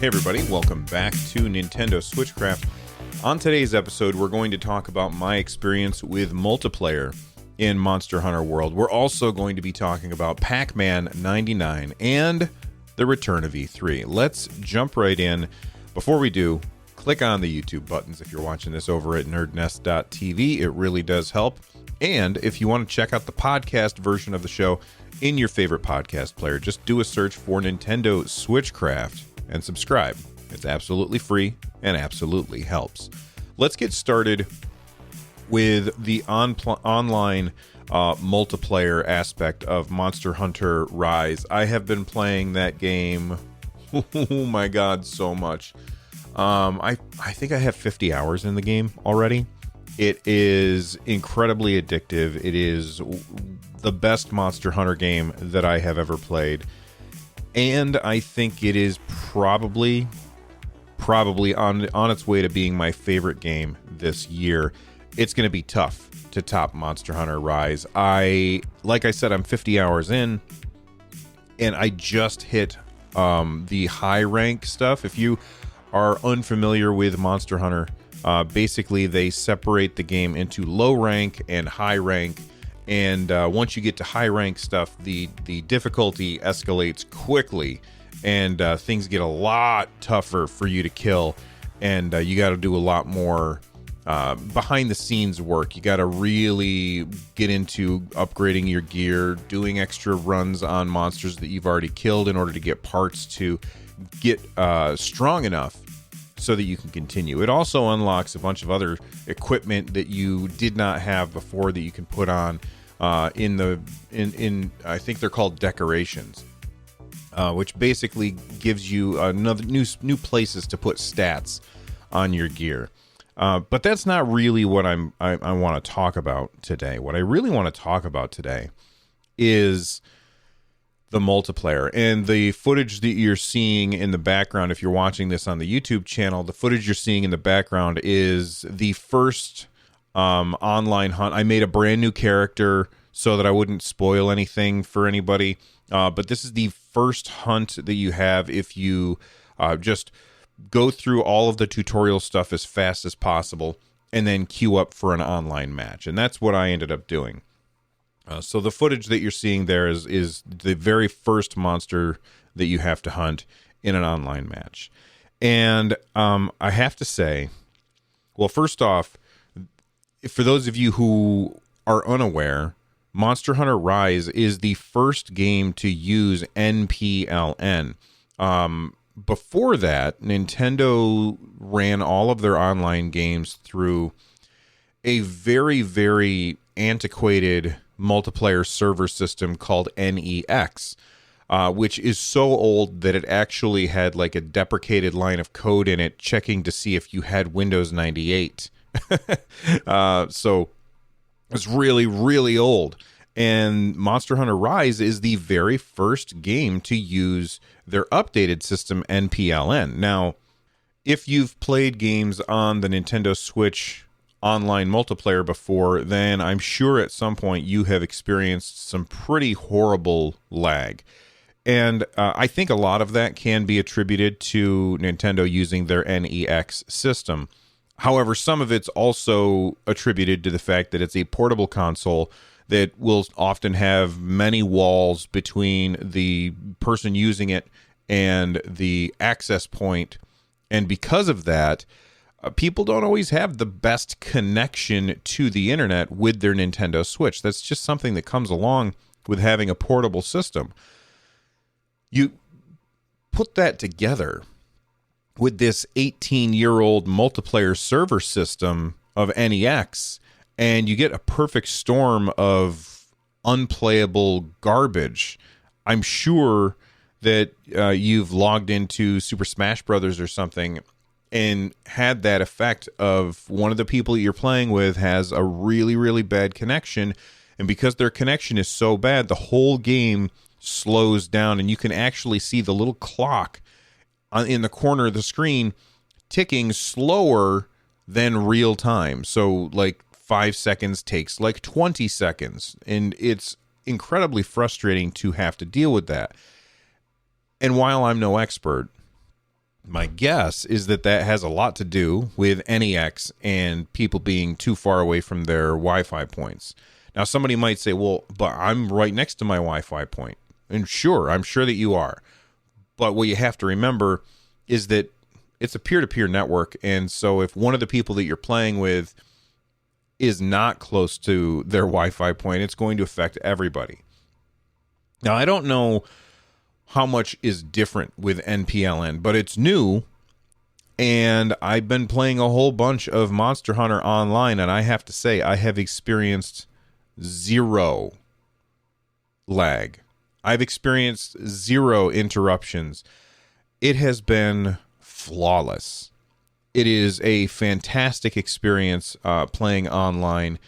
Hey everybody, welcome back to Nintendo Switchcraft. On today's episode, we're going to talk about my experience with multiplayer in Monster Hunter World. We're also going to be talking about Pac-Man 99 and the return of E3. Let's jump right in. Before we do, click on the YouTube buttons if you're watching this over at nerdnest.tv. It really does help. And if you want to check out the podcast version of the show in your favorite podcast player, just do a search for Nintendo Switchcraft and subscribe. It's absolutely free and absolutely helps. Let's get started with the online multiplayer aspect of Monster Hunter Rise. I have been playing that game, oh my god, so much. I think I have 50 hours in the game already. It is incredibly addictive. It is the best Monster Hunter game that I have ever played. And I think it is probably on its way to being my favorite game this year. It's going to be tough to top Monster Hunter Rise. Like I said, I'm 50 hours in, and I just hit the high rank stuff. If you are unfamiliar with Monster Hunter, basically they separate the game into low rank and high rank. And once you get to high rank stuff, the difficulty escalates quickly, and things get a lot tougher for you to kill, and you got to do a lot more behind the scenes work. You got to really get into upgrading your gear, doing extra runs on monsters that you've already killed in order to get parts to get strong enough so that you can continue. It also unlocks a bunch of other equipment that you did not have before that you can put on in I think they're called decorations, which basically gives you another new places to put stats on your gear. But that's not really what I want to talk about today. What I really want to talk about today is the multiplayer, and the footage that you're seeing in the background. If you're watching this on the YouTube channel, the footage you're seeing in the background is the first online hunt. I made a brand new character so that I wouldn't spoil anything for anybody, but this is the first hunt that you have if you just go through all of the tutorial stuff as fast as possible and then queue up for an online match, and that's what I ended up doing. So the footage that you're seeing there is the very first monster that you have to hunt in an online match. And I have to say, well, first off, for those of you who are unaware, Monster Hunter Rise is the first game to use NPLN. Before that, Nintendo ran all of their online games through a very, very antiquated multiplayer server system called NEX, which is so old that it actually had like a deprecated line of code in it checking to see if you had Windows 98. So it's really, really old. And Monster Hunter Rise is the very first game to use their updated system, NPLN. Now, if you've played games on the Nintendo Switch online multiplayer before, then I'm sure at some point you have experienced some pretty horrible lag. And I think a lot of that can be attributed to Nintendo using their NEX system. However, some of it's also attributed to the fact that it's a portable console that will often have many walls between the person using it and the access point. And because of that, people don't always have the best connection to the internet with their Nintendo Switch. That's just something that comes along with having a portable system. You put that together with this 18-year-old multiplayer server system of NEX, and you get a perfect storm of unplayable garbage. I'm sure that you've logged into Super Smash Brothers or something and had that effect of one of the people you're playing with has a really, really bad connection. And because their connection is so bad, the whole game slows down, and you can actually see the little clock in the corner of the screen ticking slower than real time. So like 5 seconds takes like 20 seconds. And it's incredibly frustrating to have to deal with that. And while I'm no expert, My guess is that has a lot to do with NEX and people being too far away from their Wi-Fi points. Now, somebody might say, well, but I'm right next to my Wi-Fi point. And sure, I'm sure that you are. But what you have to remember is that it's a peer-to-peer network. And so if one of the people that you're playing with is not close to their Wi-Fi point, it's going to affect everybody. Now, I don't know how much is different with NPLN, but it's new, and I've been playing a whole bunch of Monster Hunter Online, and I have to say I have experienced zero lag. I've experienced zero interruptions. It has been flawless. It is a fantastic experience playing online,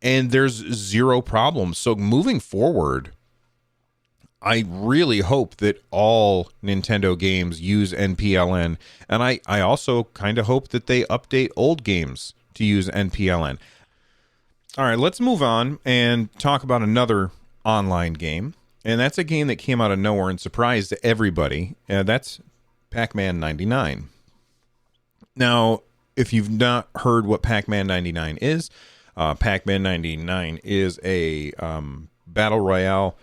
and there's zero problems. So moving forward, I really hope that all Nintendo games use NPLN, and I also kind of hope that they update old games to use NPLN. All right, let's move on and talk about another online game, and that's a game that came out of nowhere and surprised everybody. That's Pac-Man 99. Now, if you've not heard what Pac-Man 99 is, Pac-Man 99 is a battle royale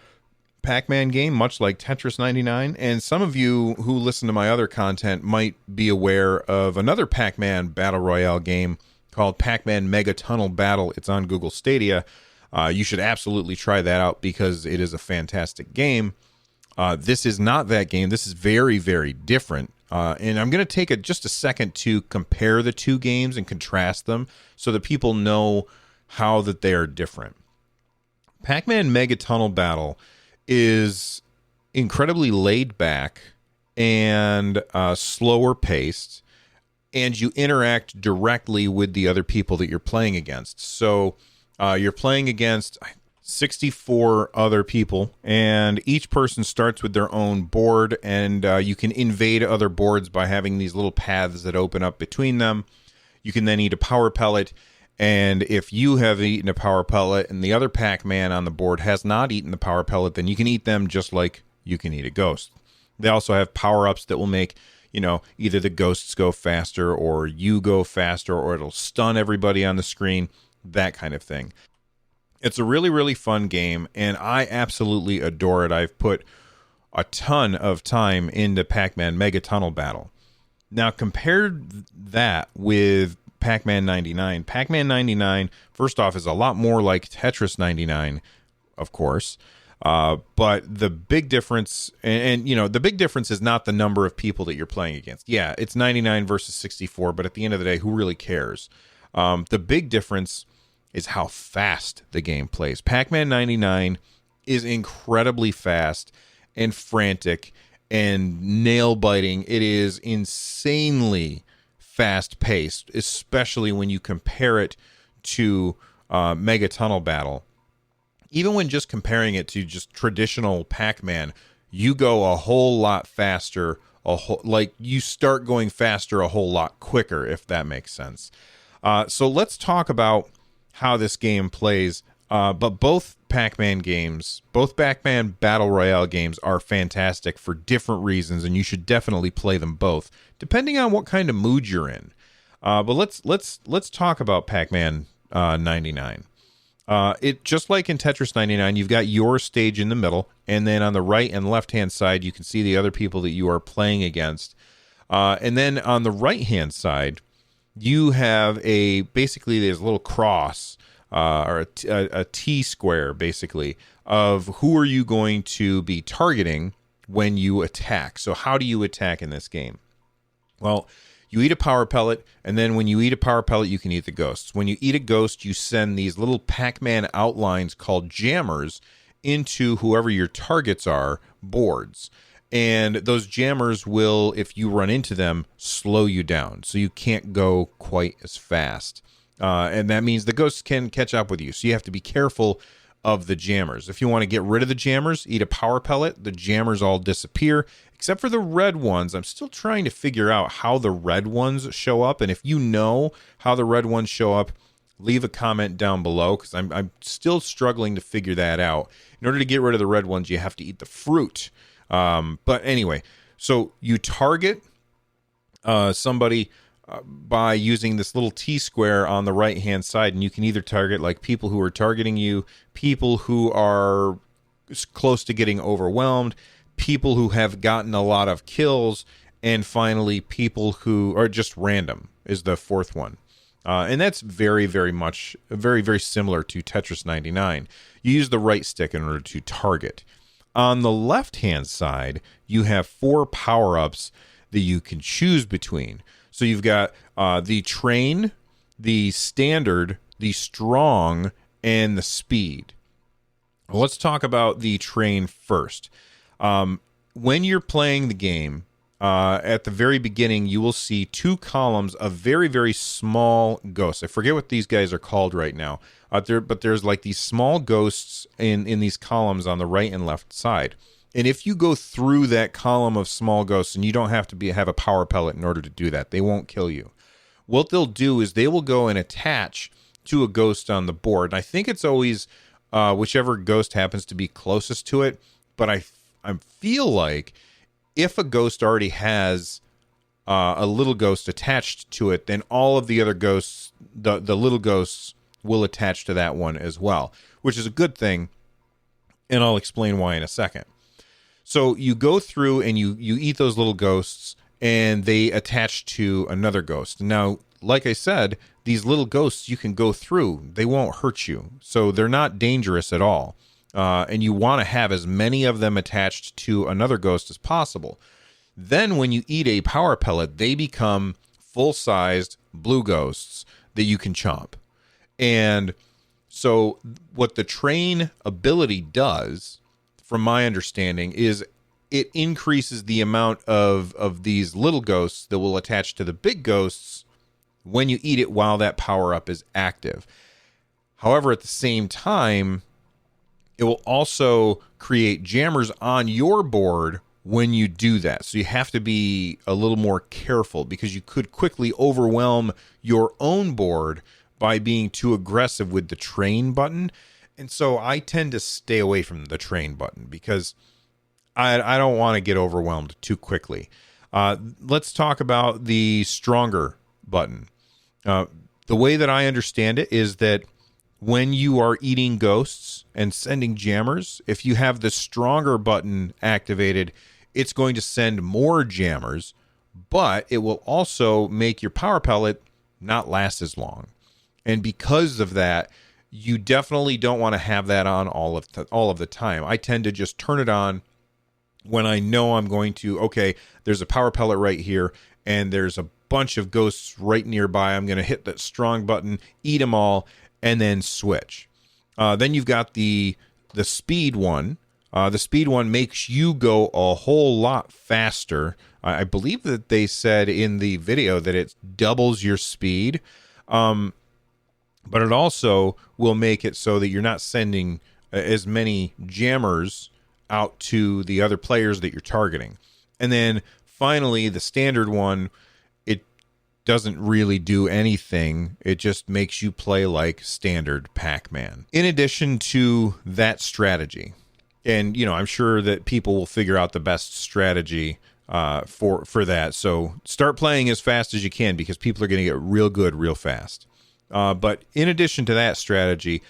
Pac-Man game, much like Tetris 99, and some of you who listen to my other content might be aware of another Pac-Man battle royale game called Pac-Man Mega Tunnel Battle. It's on Google Stadia. You should absolutely try that out because it is a fantastic game. This is not that game. This is very, very different. And I'm going to take just a second to compare the two games and contrast them so that people know how that they are different. Pac-Man Mega Tunnel Battle is incredibly laid back and slower paced, and you interact directly with the other people that you're playing against. So you're playing against 64 other people, and each person starts with their own board, and you can invade other boards by having these little paths that open up between them. You can then eat a power pellet, and if you have eaten a power pellet and the other Pac-Man on the board has not eaten the power pellet, then you can eat them just like you can eat a ghost. They also have power-ups that will make, either the ghosts go faster or you go faster, or it'll stun everybody on the screen, that kind of thing. It's a really, really fun game, and I absolutely adore it. I've put a ton of time into Pac-Man Mega Tunnel Battle. Now, compare that with Pac-Man 99. Pac-Man 99, first off, is a lot more like Tetris 99, of course. But the big difference, and the big difference is not the number of people that you're playing against. Yeah, it's 99 versus 64, but at the end of the day, who really cares? The big difference is how fast the game plays. Pac-Man 99 is incredibly fast and frantic and nail-biting. It is insanely fast-paced, especially when you compare it to Mega Tunnel Battle. Even when just comparing it to just traditional Pac-Man, you go a whole lot faster, you start going faster a whole lot quicker, if that makes sense. So let's talk about how this game plays. But both Pac-Man games, both Pac-Man Battle Royale games are fantastic for different reasons, and you should definitely play them both, depending on what kind of mood you're in. But let's talk about Pac-Man 99. It just like in Tetris 99, you've got your stage in the middle, and then on the right and left-hand side, you can see the other people that you are playing against. And then on the right-hand side, you have basically there's a little cross, or a T-square, basically, of who are you going to be targeting when you attack. So how do you attack in this game? Well, you eat a power pellet, and then when you eat a power pellet, you can eat the ghosts. When you eat a ghost, you send these little Pac-Man outlines called jammers into whoever your targets are, boards. And those jammers will, if you run into them, slow you down. So you can't go quite as fast. And that means the ghosts can catch up with you. So you have to be careful of the jammers. If you want to get rid of the jammers, eat a power pellet. The jammers all disappear, except for the red ones. I'm still trying to figure out how the red ones show up. And if you know how the red ones show up, leave a comment down below, because I'm still struggling to figure that out. In order to get rid of the red ones, you have to eat the fruit. But anyway, so you target somebody by using this little T-square on the right-hand side, and you can either target like people who are targeting you, people who are close to getting overwhelmed, people who have gotten a lot of kills, and finally people who are just random is the fourth one. And that's very, very much, very, very similar to Tetris 99. You use the right stick in order to target. On the left-hand side, you have 4 power-ups that you can choose between. So you've got the train, the standard, the strong, and the speed. Well, let's talk about the train first. When you're playing the game, at the very beginning, you will see 2 columns of very, very small ghosts. I forget what these guys are called right now. But there's like these small ghosts in these columns on the right and left side. And if you go through that column of small ghosts, and you don't have to have a power pellet in order to do that, they won't kill you. What they'll do is they will go and attach to a ghost on the board. And I think it's always whichever ghost happens to be closest to it. But I feel like if a ghost already has a little ghost attached to it, then all of the other ghosts, the little ghosts, will attach to that one as well, which is a good thing. And I'll explain why in a second. So you go through and you eat those little ghosts, and they attach to another ghost. Now, like I said, these little ghosts you can go through. They won't hurt you. So they're not dangerous at all. And you want to have as many of them attached to another ghost as possible. Then when you eat a power pellet, they become full-sized blue ghosts that you can chomp. And so what the train ability does, from my understanding, is it increases the amount of these little ghosts that will attach to the big ghosts when you eat it while that power-up is active. However, at the same time, it will also create jammers on your board when you do that. So you have to be a little more careful, because you could quickly overwhelm your own board by being too aggressive with the train button. And so I tend to stay away from the train button, because I don't want to get overwhelmed too quickly. Let's talk about the stronger button. The way that I understand it is that when you are eating ghosts and sending jammers, if you have the stronger button activated, it's going to send more jammers, but it will also make your power pellet not last as long. And because of that, you definitely don't want to have that on all of the time. I tend to just turn it on when I know I'm going to, okay, there's a power pellet right here, and there's a bunch of ghosts right nearby. I'm going to hit that strong button, eat them all, and then switch. Then you've got the speed one. The speed one makes you go a whole lot faster. I believe that they said in the video that it doubles your speed. But it also will make it so that you're not sending as many jammers out to the other players that you're targeting. And then finally, the standard one, it doesn't really do anything. It just makes you play like standard Pac-Man. In addition to that strategy, and I'm sure that people will figure out the best strategy for that. So start playing as fast as you can, because people are going to get real good real fast. But in addition to that strategy,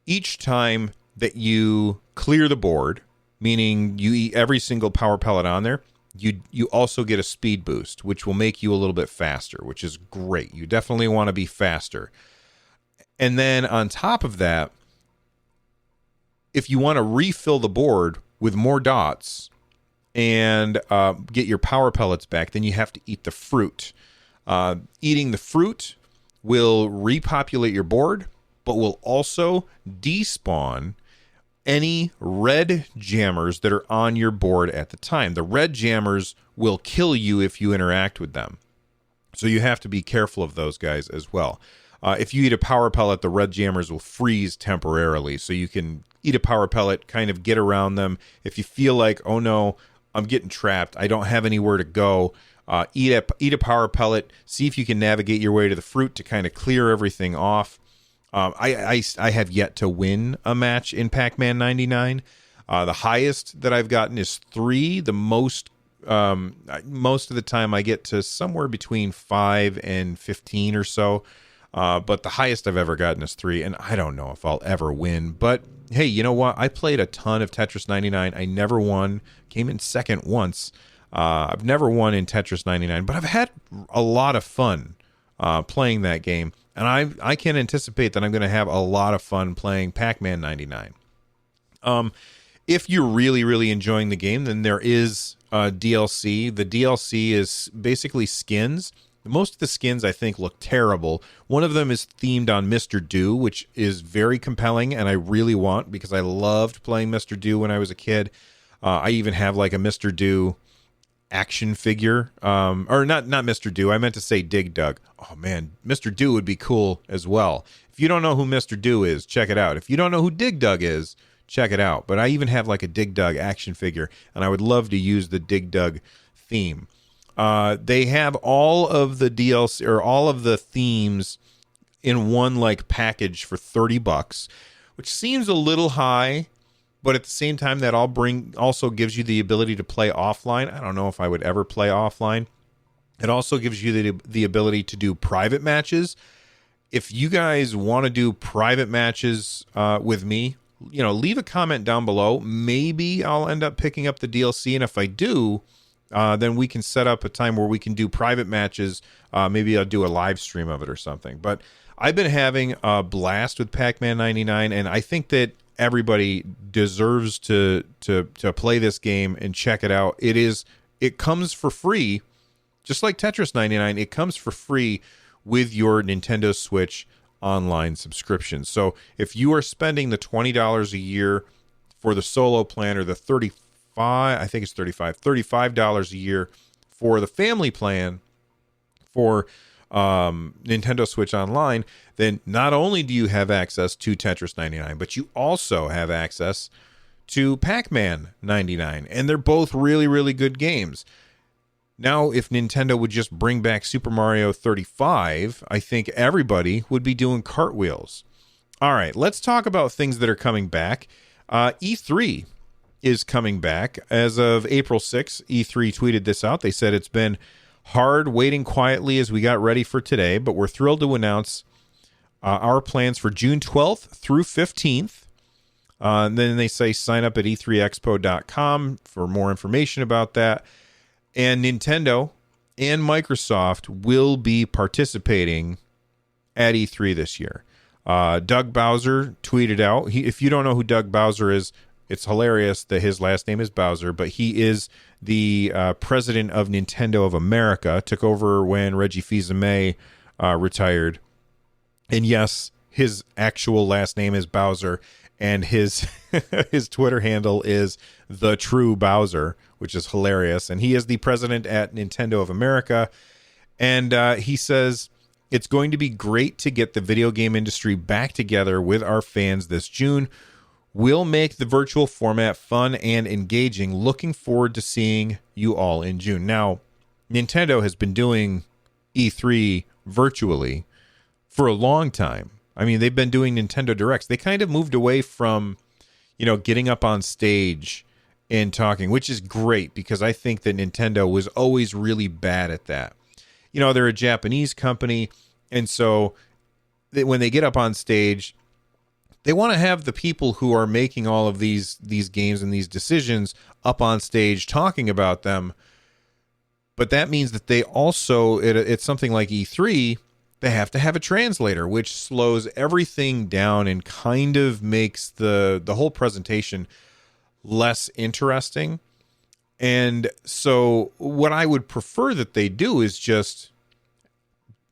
each time that you clear the board, meaning you eat every single power pellet on there, you also get a speed boost, which will make you a little bit faster, which is great. You definitely want to be faster. And then on top of that, if you want to refill the board with more dots and get your power pellets back, then you have to eat the fruit. Eating the fruit will repopulate your board, but will also despawn any red jammers that are on your board at the time. The red jammers will kill you if you interact with them. So you have to be careful of those guys as well. If you eat a power pellet, the red jammers will freeze temporarily. So you can eat a power pellet, kind of get around them. If you feel like, oh no, I'm getting trapped, I don't have anywhere to go, eat a power pellet, see if you can navigate your way to the fruit to kind of clear everything off. I have yet to win a match in Pac-Man 99. The highest that I've gotten is 3. The most Most of the time I get to somewhere between 5 and 15 or so. But the highest I've ever gotten is 3, and I don't know if I'll ever win. But hey, you know what? I played a ton of Tetris 99. I never won. Came in second once. I've never won in Tetris 99, but I've had a lot of fun playing that game. And I can anticipate that I'm going to have a lot of fun playing Pac-Man 99. If you're really, really enjoying the game, then there is DLC. The DLC is basically skins. Most of the skins, I think, look terrible. One of them is themed on Mr. Do, which is very compelling, and I really want, because I loved playing Mr. Do when I was a kid. I even have like a Mr. Do action figure. Or not Mr. Do. I meant to say Dig Dug. Oh, man. Mr. Do would be cool as well. If you don't know who Mr. Do is, check it out. If you don't know who Dig Dug is, check it out. But I even have like a Dig Dug action figure, and I would love to use the Dig Dug theme. They have all of the DLC or all of the themes in one like package for $30, which seems a little high, but at the same time that also gives you the ability to play offline. I don't know if I would ever play offline. It also gives you the ability to do private matches. If you guys want to do private matches with me, leave a comment down below. Maybe I'll end up picking up the DLC, and if I do, then we can set up a time where we can do private matches. Maybe I'll do a live stream of it or something. But I've been having a blast with Pac-Man 99, and I think that everybody deserves to play this game and check it out. It comes for free, just like Tetris 99. It comes for free with your Nintendo Switch online subscription. So if you are spending the $20 a year for the solo plan, or the $35 a year for the family plan for Nintendo Switch Online, then not only do you have access to Tetris 99, but you also have access to Pac-Man 99, and they're both really, really good games. Now, if Nintendo would just bring back Super Mario 35, I think everybody would be doing cartwheels. All right, let's talk about things that are coming back. E3 is coming back. As of April 6th, E3 tweeted this out. They said it's been hard waiting quietly as we got ready for today, but we're thrilled to announce our plans for June 12th through 15th. And then they say sign up at e3expo.com for more information about that. And Nintendo and Microsoft will be participating at E3 this year. Doug Bowser tweeted out, if you don't know who Doug Bowser is, it's hilarious that his last name is Bowser, but he is the president of Nintendo of America, took over when Reggie Fils-Aimé retired. And yes, his actual last name is Bowser, and his his Twitter handle is The True Bowser, which is hilarious. And he is the president at Nintendo of America. And he says, it's going to be great to get the video game industry back together with our fans this June. We'll make the virtual format fun and engaging. Looking forward to seeing you all in June. Now, Nintendo has been doing E3 virtually for a long time. I mean, they've been doing Nintendo Directs. They kind of moved away from, getting up on stage and talking, which is great because I think that Nintendo was always really bad at that. They're a Japanese company, and so when they get up on stage, they want to have the people who are making all of these games and these decisions up on stage talking about them. But that means that they also, it's something like E3, they have to have a translator, which slows everything down and kind of makes the whole presentation less interesting. And so what I would prefer that they do is just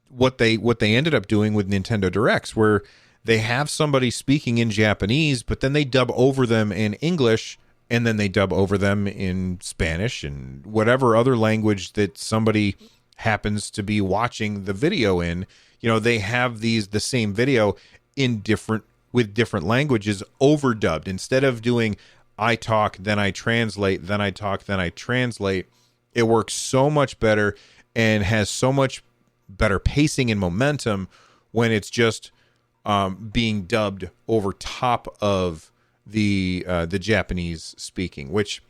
what they ended up doing with Nintendo Directs, where they have somebody speaking in Japanese, but then they dub over them in English, and then they dub over them in Spanish and whatever other language that somebody happens to be watching the video in. They have the same video with different languages overdubbed. Instead of doing I talk, then I translate, then I talk, then I translate, it works so much better and has so much better pacing and momentum when it's just being dubbed over top of the Japanese speaking, which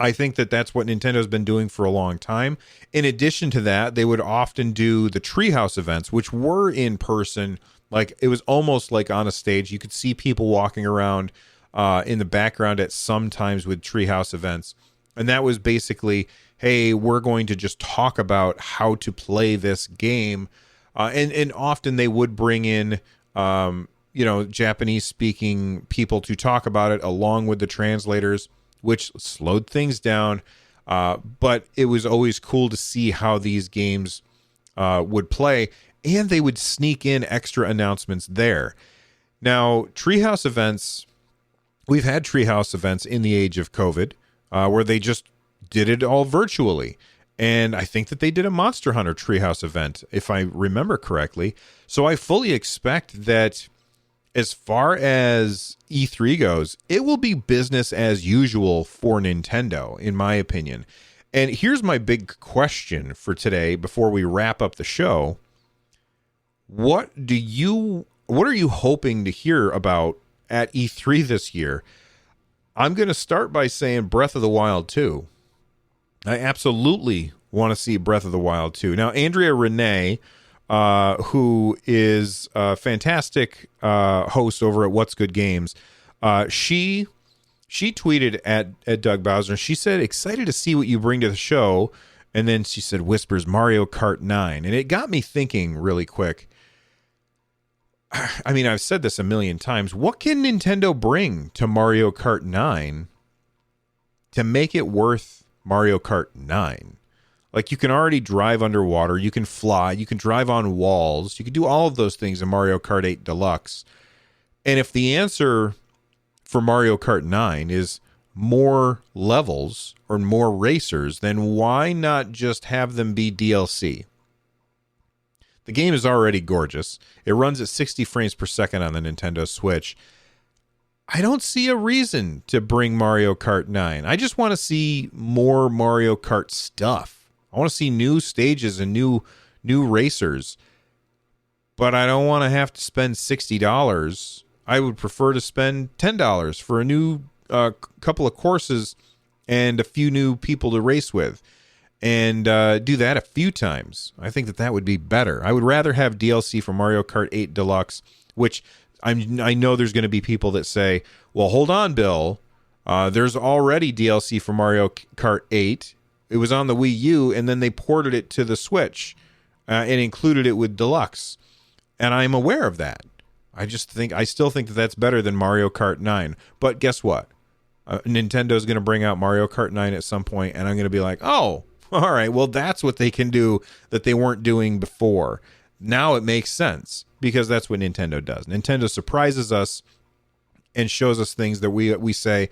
I think that that's what Nintendo's been doing for a long time. In addition to that, they would often do the Treehouse events, which were in person. Like, it was almost like on a stage. You could see people walking around in the background at some times with Treehouse events. And that was basically, hey, we're going to just talk about how to play this game. And often they would bring in, Japanese speaking people to talk about it along with the translators, which slowed things down. But it was always cool to see how these games would play, and they would sneak in extra announcements there. Now, Treehouse events, we've had Treehouse events in the age of COVID, where they just did it all virtually. And I think that they did a Monster Hunter Treehouse event, if I remember correctly. So I fully expect that as far as E3 goes, it will be business as usual for Nintendo, in my opinion. And here's my big question for today before we wrap up the show. What are you hoping to hear about at E3 this year? I'm going to start by saying Breath of the Wild 2. I absolutely want to see Breath of the Wild 2. Now, Andrea Renee, who is a fantastic host over at What's Good Games, she tweeted at Doug Bowser. She said, excited to see what you bring to the show. And then she said, whispers Mario Kart 9. And it got me thinking really quick. I mean, I've said this a million times. What can Nintendo bring to Mario Kart 9 to make it worth Mario Kart 9? Like, you can already drive underwater, you can fly, you can drive on walls, you can do all of those things in Mario Kart 8 Deluxe. And if the answer for Mario Kart 9 is more levels or more racers, then why not just have them be DLC? The game is already gorgeous. It runs at 60 frames per second on the Nintendo Switch. I don't see a reason to bring Mario Kart 9. I just want to see more Mario Kart stuff. I want to see new stages and new racers. But I don't want to have to spend $60. I would prefer to spend $10 for a new couple of courses and a few new people to race with. And do that a few times. I think that would be better. I would rather have DLC for Mario Kart 8 Deluxe, which I know there's going to be people that say, well, hold on, Bill. There's already DLC for Mario Kart 8. It was on the Wii U, and then they ported it to the Switch and included it with Deluxe. And I'm aware of that. I still think that that's better than Mario Kart 9. But guess what? Nintendo's going to bring out Mario Kart 9 at some point, and I'm going to be like, oh, all right, well, that's what they can do that they weren't doing before. Now it makes sense, because that's what Nintendo does. Nintendo surprises us and shows us things that we say,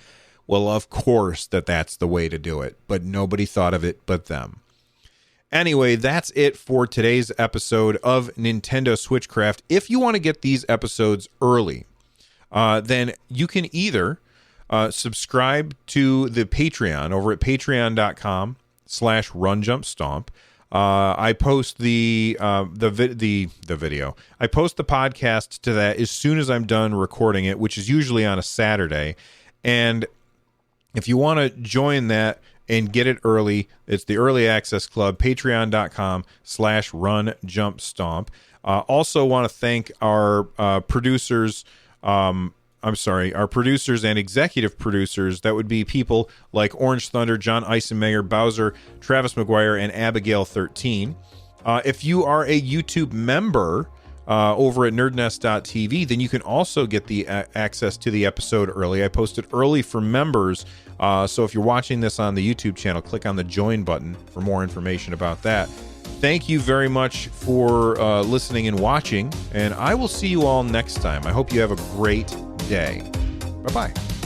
well, of course that's the way to do it, but nobody thought of it but them. Anyway, that's it for today's episode of Nintendo Switchcraft. If you want to get these episodes early, then you can either subscribe to the Patreon over at patreon.com/runjumpstomp. I post the video. I post the podcast to that as soon as I'm done recording it, which is usually on a Saturday. And if you want to join that and get it early, it's the Early Access Club, patreon.com/runjumpstomp. Also want to thank our producers. Our producers and executive producers. That would be people like Orange Thunder, John Eisenmenger, Bowser, Travis McGuire, and Abigail13. If you are a YouTube member over at nerdnest.tv, then you can also get the access to the episode early. I post it early for members. So if you're watching this on the YouTube channel, click on the join button for more information about that. Thank you very much for listening and watching, and I will see you all next time. I hope you have a great day. Bye-bye.